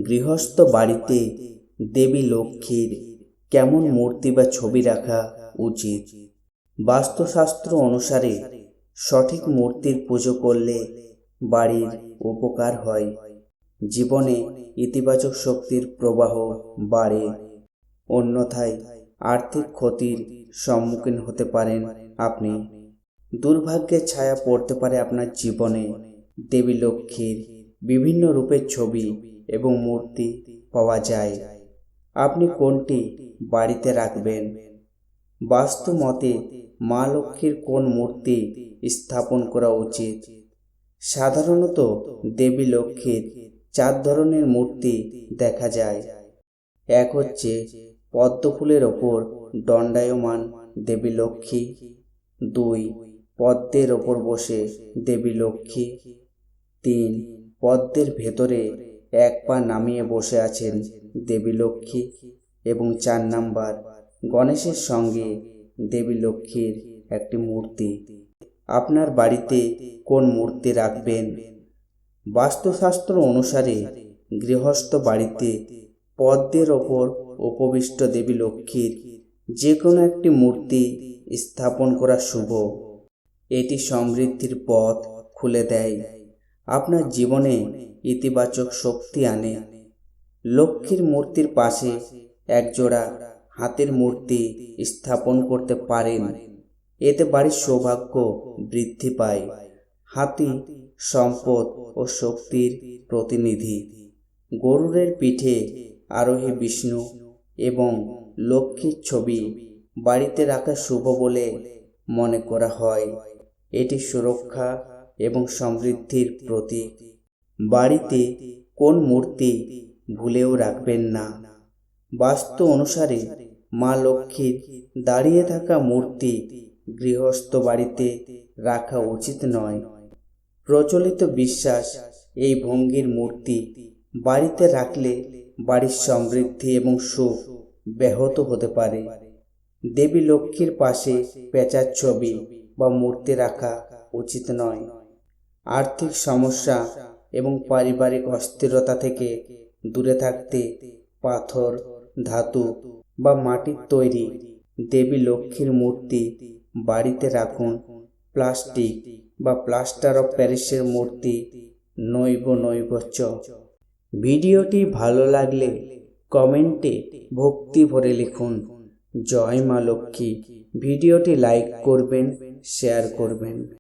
গৃহস্থ বাড়িতে দেবী লক্ষ্মীর কেমন মূর্তি বা ছবি রাখা উচিত? বাস্তুশাস্ত্র অনুসারে সঠিক মূর্তির পুজো করলে বাড়ির উপকার হয়, জীবনে ইতিবাচক শক্তির প্রবাহ বাড়ে, অন্যথায় আর্থিক ক্ষতির সম্মুখীন হতে পারেন আপনি। দুর্ভাগ্যের ছায়া পড়তে পারে আপনার জীবনে। দেবী লক্ষ্মীর বিভিন্ন রূপের ছবি এবং মূর্তি পাওয়া যায়। আপনি কোনটি বাড়িতে রাখবেন? বাস্তু মতে মা লক্ষ্মীর কোন মূর্তি স্থাপন করা উচিত? সাধারণত দেবী লক্ষ্মীর 4 ধরনের মূর্তি দেখা যায়। এক হচ্ছে পদ্ম ফুলের ওপর দণ্ডায়মান দেবী লক্ষ্মী। 2 পদ্মের ওপর বসে দেবী লক্ষ্মী। 3 পদ্মের ভেতরে এক পা নামিয়ে বসে আছেন দেবী লক্ষ্মী। এবং 4 নাম্বার গণেশের সঙ্গে দেবী লক্ষ্মীর একটি মূর্তি। আপনার বাড়িতে কোন মূর্তি রাখবেন? বাস্তুশাস্ত্র অনুসারে গৃহস্থ বাড়িতে পদ্মের ওপর উপবিষ্ট দেবী লক্ষ্মীর যে কোনো একটি মূর্তি স্থাপন করা শুভ। এটি সমৃদ্ধির পথ খুলে দেয়, আপনার জীবনে ইতিবাচক শক্তি আনে। লক্ষ্মীর মূর্তির পাশে একজোড়া হাতির মূর্তি স্থাপন করতে পারেন, এতে বাড়ির সৌভাগ্য বৃদ্ধি পায়। হাতি সম্পদ ও শক্তির প্রতিনিধি। গরুড়ের পিঠে আরোহী বিষ্ণু এবং লক্ষ্মীর ছবি বাড়িতে রাখা শুভ বলে মনে করা হয়। এটি সুরক্ষা এবং সমৃদ্ধির প্রতীক। বাড়িতে কোন মূর্তি ভুলেও রাখবেন না? বাস্তু অনুসারে মা লক্ষ্মীর দাঁড়িয়ে থাকা মূর্তি গৃহস্থ বাড়িতে রাখা উচিত নয়। প্রচলিত বিশ্বাস, এই ভঙ্গির মূর্তি বাড়িতে রাখলে বাড়ির সমৃদ্ধি এবং সুখ ব্যাহত হতে পারে। দেবী লক্ষ্মীর পাশে পেঁচার ছবি বা মূর্তি রাখা উচিত নয়। আর্থিক সমস্যা এবং পারিবারিক অস্থিরতা থেকে দূরে থাকতে পাথর, ধাতু বা মাটির তৈরি দেবী লক্ষ্মীর মূর্তি বাড়িতে রাখুন। প্লাস্টিক বা প্লাস্টার অফ প্যারিসের মূর্তি নৈব। ভিডিওটি ভালো লাগলে কমেন্টে ভক্তি ভরে লিখুন জয় মা লক্ষ্মী। ভিডিওটি লাইক করবেন, শেয়ার করবেন।